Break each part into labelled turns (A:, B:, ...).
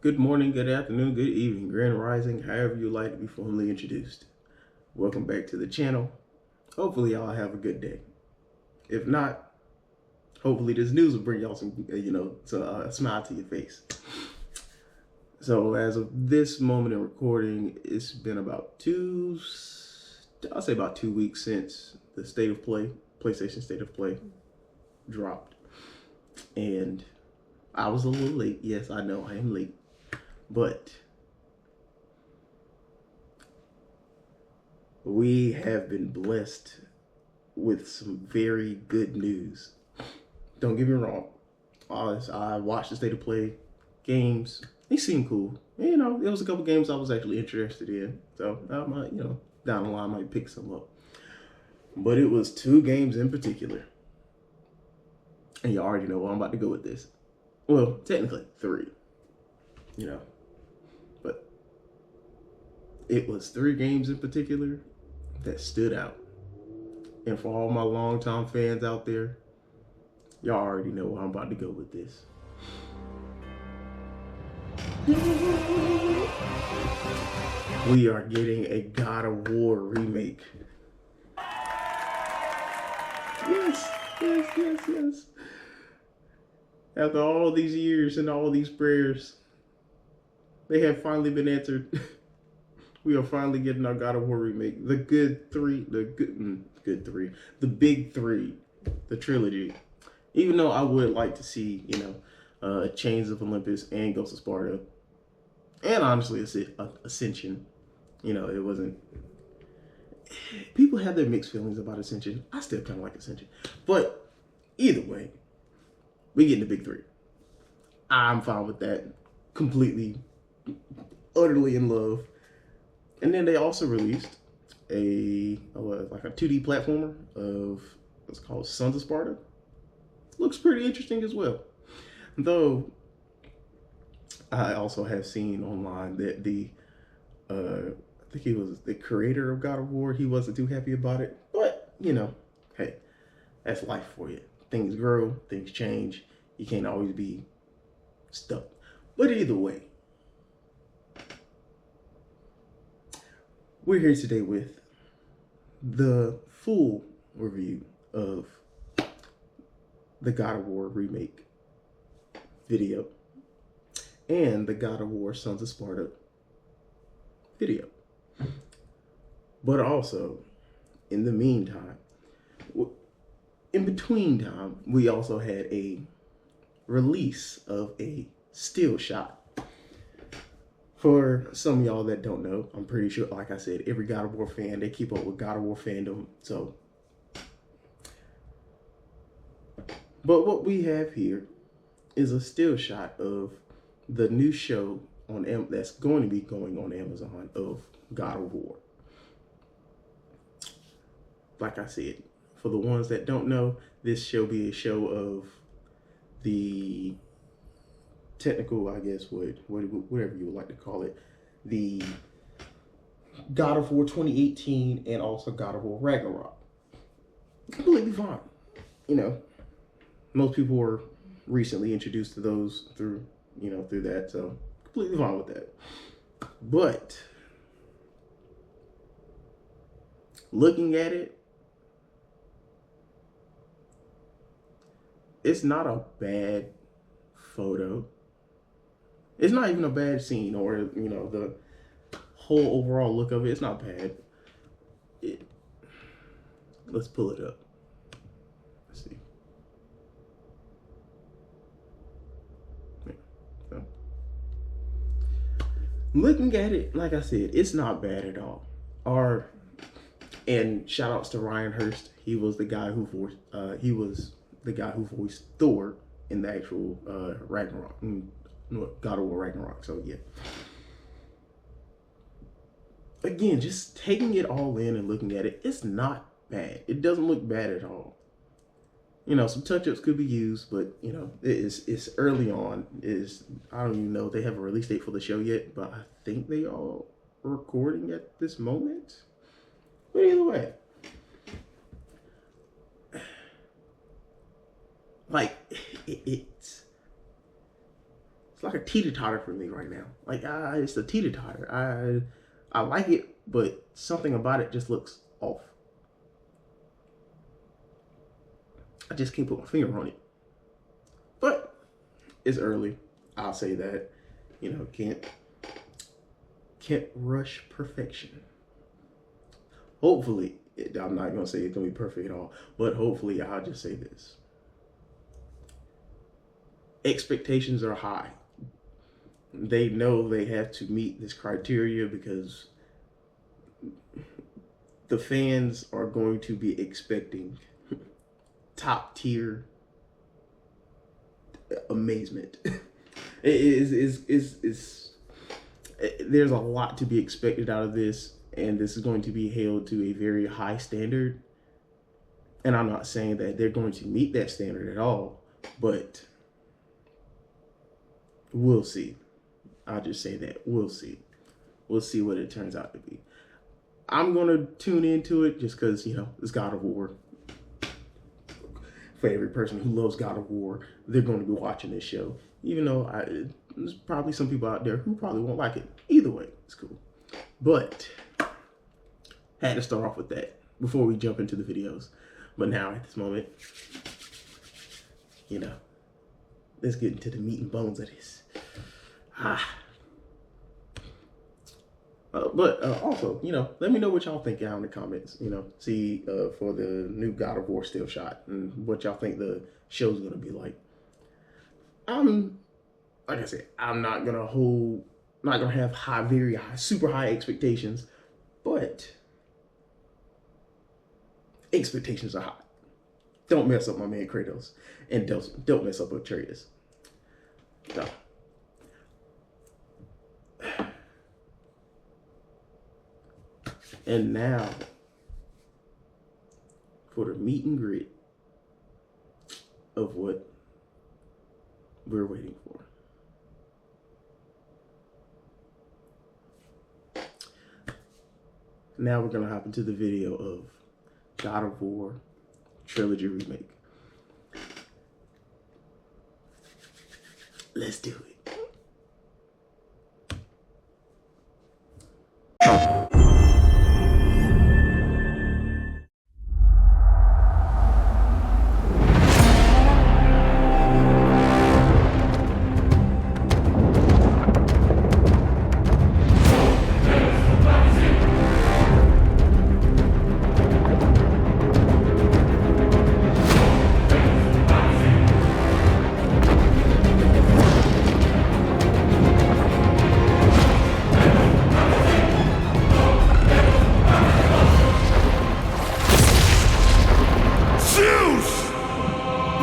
A: Good morning, good afternoon, good evening, grand rising, however you like to be formally introduced. Welcome back to the channel. Hopefully, y'all have a good day. If not, hopefully, this news will bring y'all a smile to your face. So, as of this moment in recording, it's been I'll say about 2 weeks since the State of Play, PlayStation State of Play, dropped. And I was a little late. Yes, I know I am late. But we have been blessed with some very good news. Don't get me wrong. I watched the State of Play games. They seemed cool. There was a couple games I was actually interested in. So I might, down the line, I might pick some up. But it was two games in particular. And you already know where I'm about to go with this. Well, technically three, you know. But it was three games in particular that stood out. And for all my longtime fans out there, y'all already know where I'm about to go with this. We are getting a God of War remake. Yes, yes, yes, yes. After all these years and all these prayers, they have finally been answered. We are finally getting our God of War remake. The good three, good three, the big three, the trilogy. Even though I would like to see, Chains of Olympus and Ghost of Sparta, and honestly, Ascension. It wasn't. People have their mixed feelings about Ascension. I still kind of like Ascension, but either way, we get the big three. I'm fine with that. Completely, utterly in love. And then they also released like a 2D platformer of what's called Sons of Sparta. Looks pretty interesting as well. Though I also have seen online that I think he was the creator of God of War. He wasn't too happy about it, but hey, that's life for you. Things grow, things change. You can't always be stuck. But either way, we're here today with the full review of the God of War remake video and the God of War Sons of Sparta video. But also, in the meantime, in between time, we also had a release of a still shot. For some of y'all that don't know, I'm pretty sure, like I said, every God of War fan, they keep up with God of War fandom. So, but what we have here is a still shot of the new show that's going to be going on Amazon of God of War. Like I said, for the ones that don't know, this shall be a show of the technical, I guess, whatever you would like to call it, the God of War 2018 and also God of War Ragnarok. Completely fine. Most people were recently introduced to those through that, so completely fine with that. But looking at it, it's not a bad photo. It's not even a bad scene, or the whole overall look of it. It's not bad. Let's pull it up. Let's see. So, looking at it, like I said, it's not bad at all. And shout outs to Ryan Hurst. He was the guy who voiced Thor in the actual Ragnarok, God of War Ragnarok. So yeah. Again, just taking it all in and looking at it, it's not bad. It doesn't look bad at all. Some touch-ups could be used, but it's early on. I don't even know if they have a release date for the show yet, but I think they are recording at this moment. But either way, like it's like a teeter-totter for me right now. Like it's a teeter-totter. I like it, but something about it just looks off. I just can't put my finger on it. But it's early. I'll say that. You know, can't rush perfection. Hopefully, I'm not gonna say it's gonna be perfect at all, but hopefully I'll just say this. Expectations are high. They know they have to meet this criteria because the fans are going to be expecting top tier amazement. There's a lot to be expected out of this, and this is going to be held to a very high standard. And I'm not saying that they're going to meet that standard at all, but we'll see. I'll just say that we'll see. We'll see what it turns out to be. I'm gonna tune into it just because, you know, it's God of War. For every person who loves God of War, they're going to be watching this show. Even though there's probably some people out there who probably won't like it. Either way, it's cool. But had to start off with that before we jump into the videos. But now at this moment, you know, let's get into the meat and bones of this. But also, you know, let me know what y'all think down in the comments. You know, see for the new God of War still shot and what y'all think the show's gonna be like. Like I said, I'm not gonna have very high, super high expectations, but expectations are high. Don't mess up my man Kratos, and don't mess up Atreus. No. And now, for the meet and greet of what we're waiting for. Now we're gonna hop into the video of God of War Trilogy Remake. Let's do it.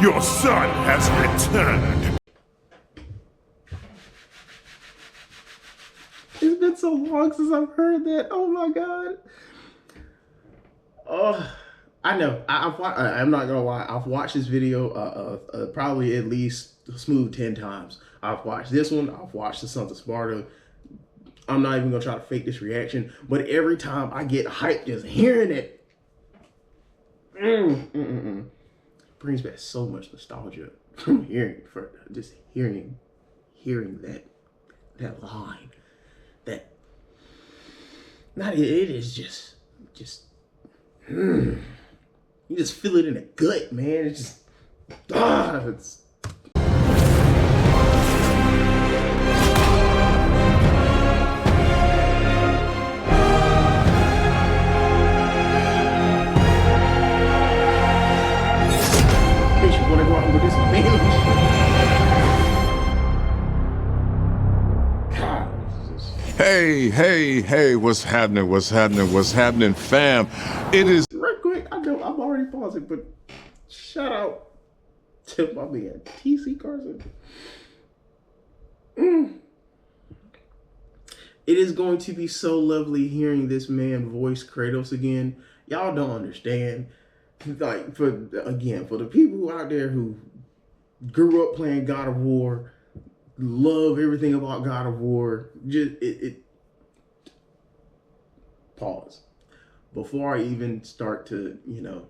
B: Your son has returned!
A: It's been so long since I've heard that. Oh my god. Oh, I know. I'm not gonna lie. I've watched this video probably at least a smooth 10 times. I've watched this one. I've watched The Sons of Sparta. I'm not even gonna try to fake this reaction, but every time I get hyped just hearing it, brings back so much nostalgia from hearing that line. It is just you just feel it in the gut, man. It's just it's.
B: Hey, what's happening, fam? It is...
A: Right quick, I know I'm already pausing, but shout out to my man, TC Carson. It is going to be so lovely hearing this man voice Kratos again. Y'all don't understand. Like, for the people out there who grew up playing God of War, love everything about God of War, pause. Before I even start to, you know,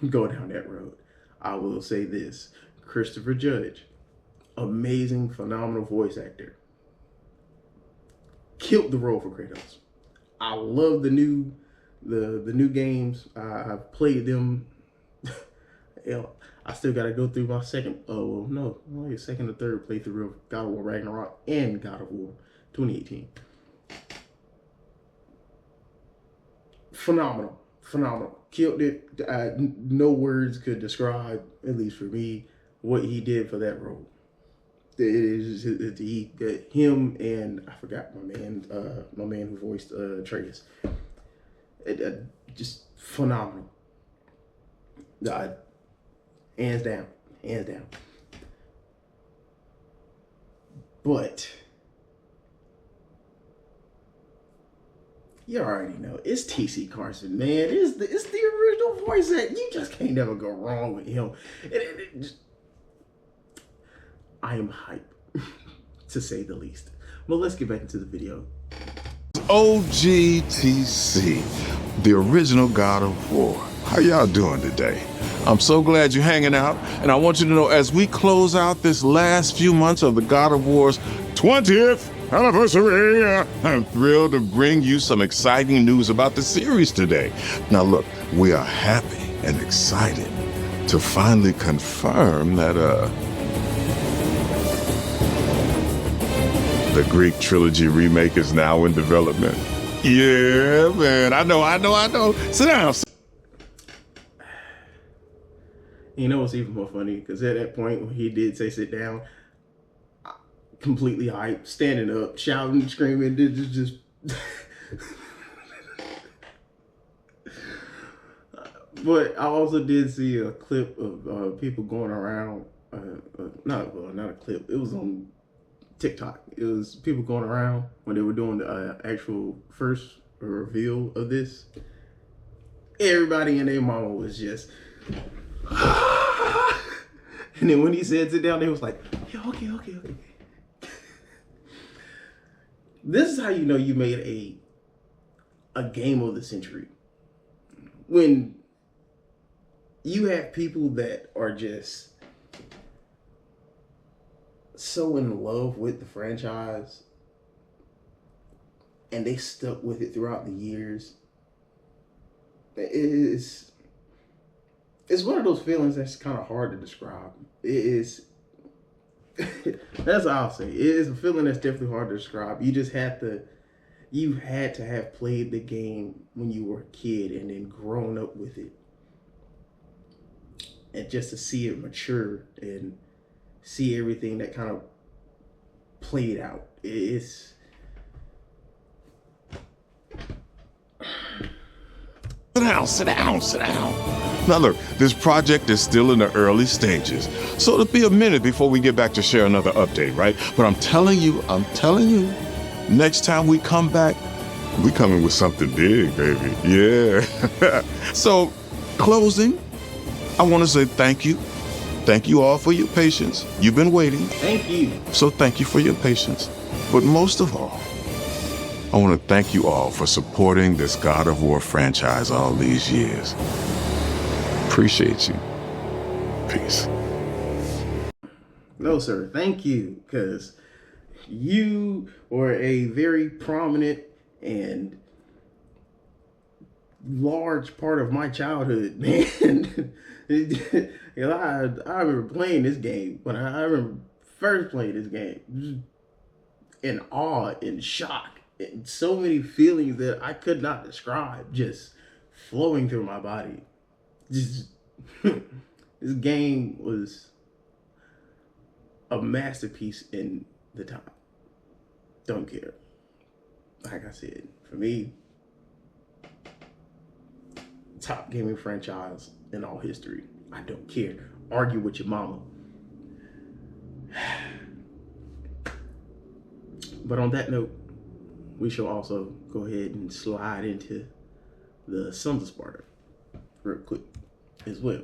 A: go down that road, I will say this. Christopher Judge, amazing, phenomenal voice actor. Killed the role for Kratos. I love the new games. I've played them. Hell, I still gotta go through my second only second or third playthrough of God of War Ragnarok and God of War 2018. Phenomenal. Killed it. No words could describe, at least for me, what he did for that role. It is him and I forgot my man who voiced Atreus. Just phenomenal. Hands down. But you already know it's T.C. Carson, man. It's the original voice that you just can't never go wrong with him. I am hype, to say the least. Well, let's get back into the video.
B: OGTC, the original God of War. How y'all doing today? I'm so glad you're hanging out, and I want you to know as we close out this last few months of the God of War's 20th anniversary, I'm thrilled to bring you some exciting news about the series today. Now look, we are happy and excited to finally confirm that the Greek trilogy remake is now in development. Yeah, man, I know. Sit down.
A: You know what's even more funny? Because at that point when he did say sit down, completely hyped, standing up, shouting, screaming, just But I also did see a clip of people going around, not a clip, it was on TikTok. It was people going around when they were doing the actual first reveal of this. Everybody and their mama was just and then when he said sit down, they was like, yeah, okay. This is how you know you made a game of the century. When you have people that are just so in love with the franchise and they stuck with it throughout the years. It's one of those feelings that's kind of hard to describe. It is that's all I'll say. It is a feeling that's definitely hard to describe. You had to have played the game when you were a kid and then grown up with it. And just to see it mature and see everything that kind of played out. It's
B: Sit down. Now look, this project is still in the early stages, so it'll be a minute before we get back to share another update, right? But I'm telling you, next time we come back, we coming with something big, baby. Yeah. So, closing, I want to say thank you. Thank you all for your patience. You've been waiting.
A: Thank you.
B: So thank you for your patience. But most of all, I want to thank you all for supporting this God of War franchise all these years. Appreciate you. Peace.
A: No, sir. Thank you, because you were a very prominent and large part of my childhood, man. I remember playing this game when I remember first playing this game, in awe, in shock, and so many feelings that I could not describe just flowing through my body. Just this game was a masterpiece in the time. Don't care. Like I said, for me, top gaming franchise in all history. I don't care. Argue with your mama. But on that note, we shall also go ahead and slide into the Sons of Sparta real quick as well.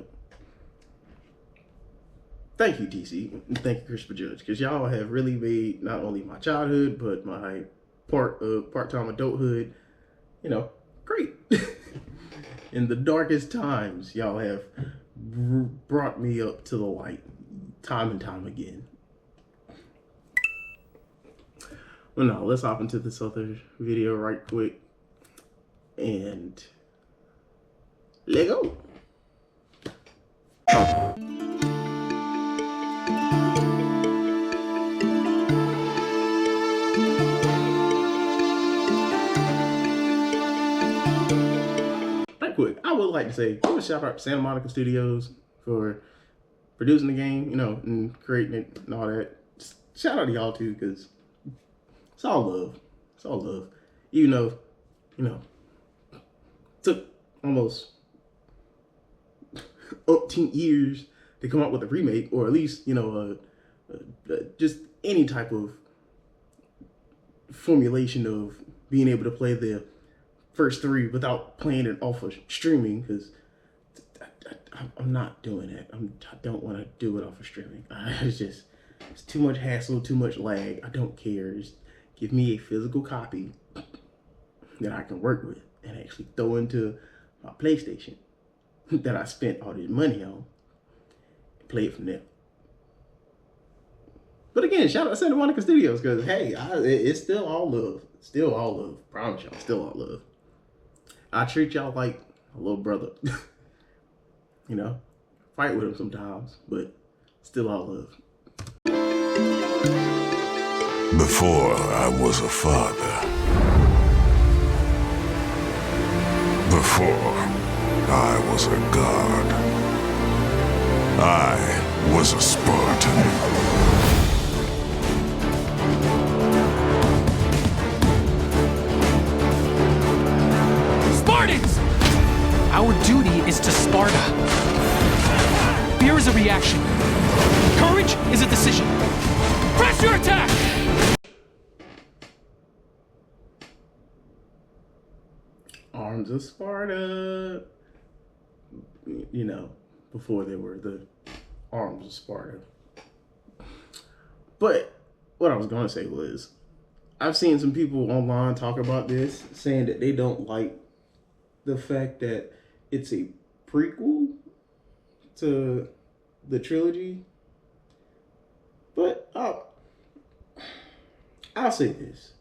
A: Thank you, TC, and thank you, Christopher Judge, because y'all have really made not only my childhood, but my part-time adulthood, great. In the darkest times, y'all have brought me up to the light time and time again. Well, no, let's hop into this other video right quick and let go. Right quick, I would like to say, give a shout out to Santa Monica Studios for producing the game, you know, and creating it and all that. Just shout out to y'all too, because it's all love. It's all love. Even though, you know, it took almost 18 years to come up with a remake, or at least, you know, just any type of formulation of being able to play the first three without playing it off of streaming, because I'm not doing that. I don't want to do it off of streaming. It's too much hassle, too much lag. I don't care. Just give me a physical copy that I can work with and actually throw into my PlayStation that I spent all this money on and play it from there. But again, shout out to Santa Monica Studios, because hey, it's still all love. Still all love. Promise y'all, still all love. I treat y'all like a little brother. You know, fight with him sometimes, but still all love.
C: Before I was a father. Before I was a god. I was a Spartan.
D: Spartans! Our duty is to Sparta. Fear is a reaction. Courage is a decision. Press your attack!
A: Arms of Sparta. You know, before they were the Arms of Sparta. But what I was going to say was, I've seen some people online talk about this, saying that they don't like the fact that it's a prequel to the trilogy. But I'll say this.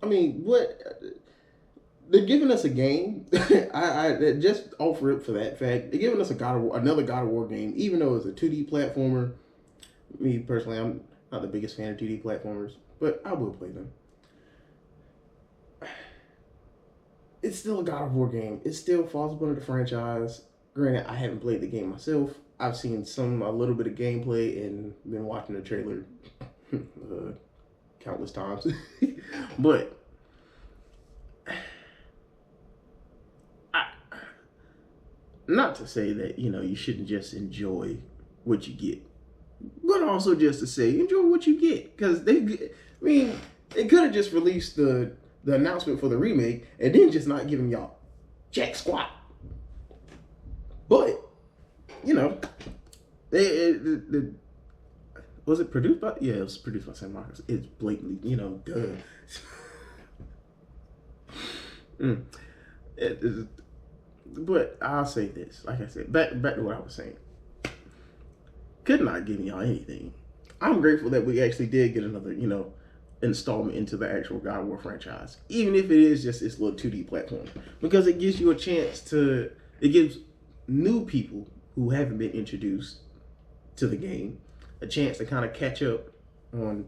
A: I mean, they're giving us a game. I just offer it for that fact. They're giving us another God of War game, even though it's a 2D platformer. Me personally, I'm not the biggest fan of 2D platformers, but I will play them. It's still a God of War game. It still falls under the franchise. Granted, I haven't played the game myself. I've seen a little bit of gameplay and been watching the trailer countless times. But not to say that, you know, you shouldn't just enjoy what you get, but also just to say enjoy what you get, because they could have just released the announcement for the remake and then just not giving y'all jack squat. But you know, was it produced by? Yeah, it was produced by San Marcos. It's blatantly, you know, duh. But I'll say this, like I said, back to what I was saying. Could not give y'all anything. I'm grateful that we actually did get another, you know, installment into the actual God of War franchise, even if it is just this little 2D platform, because it gives you a chance it gives new people who haven't been introduced to the game a chance to kind of catch up on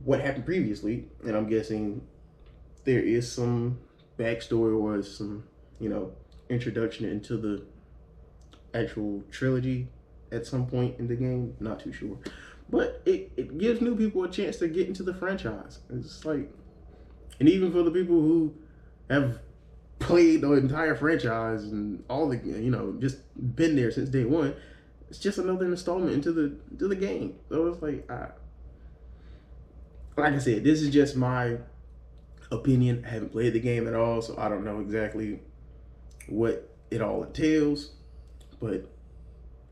A: what happened previously. And I'm guessing there is some backstory or some, you know, introduction into the actual trilogy at some point in the game. Not too sure. But it gives new people a chance to get into the franchise. It's like, and even for the people who have played the entire franchise and all the, you know, just been there since day one, it's just another installment into the game. So it's like I said, this is just my opinion. I haven't played the game at all, so I don't know exactly what it all entails. But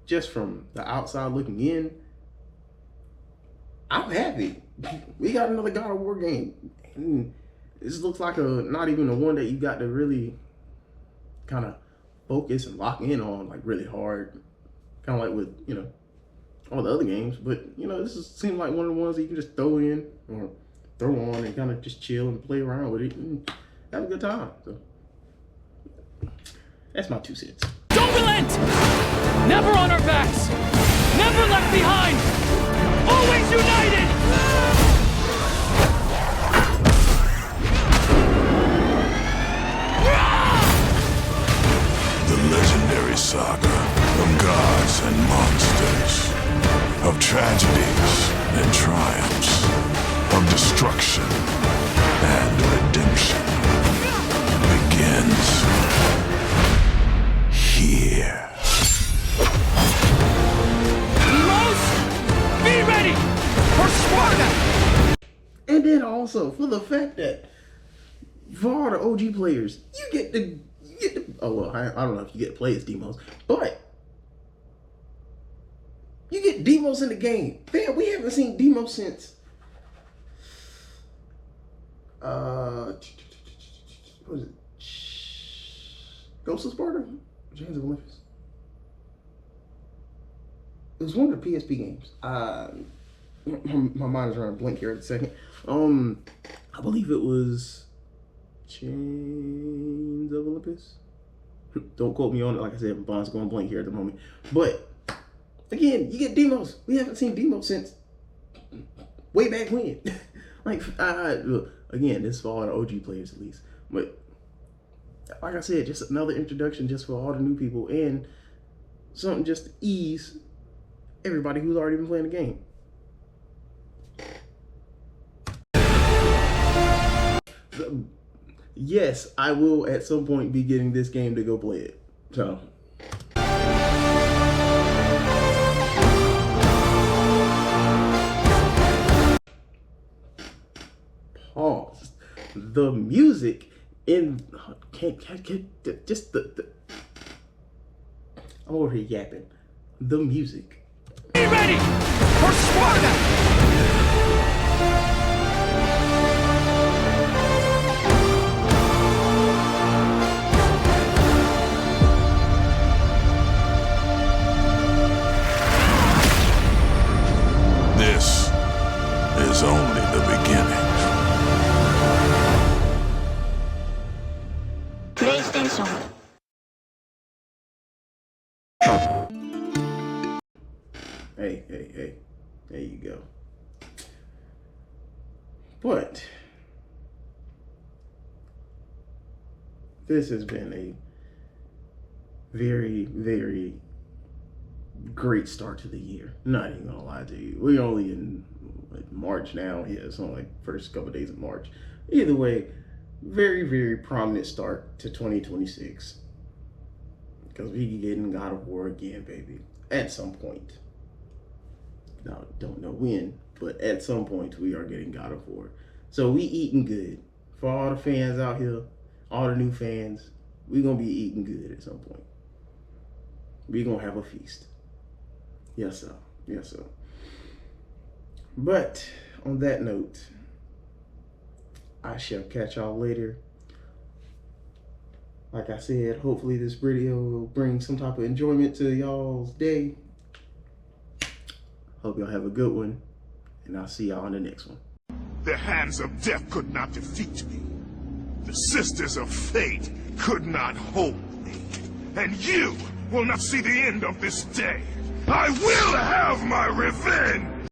A: just from the outside looking in, I'm happy. We got another God of War game. And this looks like not even a one that you got to really kind of focus and lock in on like really hard. kind of like with, you know, all the other games. But, you know, this seems like one of the ones that you can just throw in or throw on and kind of just chill and play around with it and have a good time. So that's my 2 cents.
D: Don't relent! Never on our backs! Never left behind! Always united!
C: The legendary saga of gods and monsters, of tragedies and triumphs, of destruction and redemption begins here.
D: Heroes, be ready for Sparta!
A: And then also for the fact that for all the OG players, you get to oh well, I don't know if you get to play as Demos, but you get Demos in the game. Man, we haven't seen Demos since what was it? Ghost of Sparta? Chains of Olympus. It was one of the PSP games. My mind is running blank here at a second. I believe it was Chains of Olympus. Don't quote me on it. Like I said, my mind's going blank here at the moment. But again, you get Demos. We haven't seen Demos since way back when. Like, again, this is for all the OG players at least. But like I said, just another introduction just for all the new people and something just to ease everybody who's already been playing the game. Yes, I will at some point be getting this game to go play it. So pause. The music in can't just the I'm over here yapping. The music.
D: Be ready for Sparta!
C: This is only the beginning.
E: PlayStation.
A: Hey, there you go. But this has been a very, very great start to the year. Not even gonna lie to you. We're only in March now. Yeah, it's only like first couple of days of March. Either way, very, very prominent start to 2026. Because we getting God of War again, baby. At some point. Now, don't know when, but at some point we are getting God of War. So we eating good. For all the fans out here, all the new fans, we gonna be eating good at some point. We gonna have a feast. Yes, sir. Yes, sir. But on that note, I shall catch y'all later. Like I said, hopefully this video will bring some type of enjoyment to y'all's day. Hope y'all have a good one, and I'll see y'all on the next one.
C: The hands of death could not defeat me. The sisters of fate could not hold me. And you will not see the end of this day. I will have my revenge!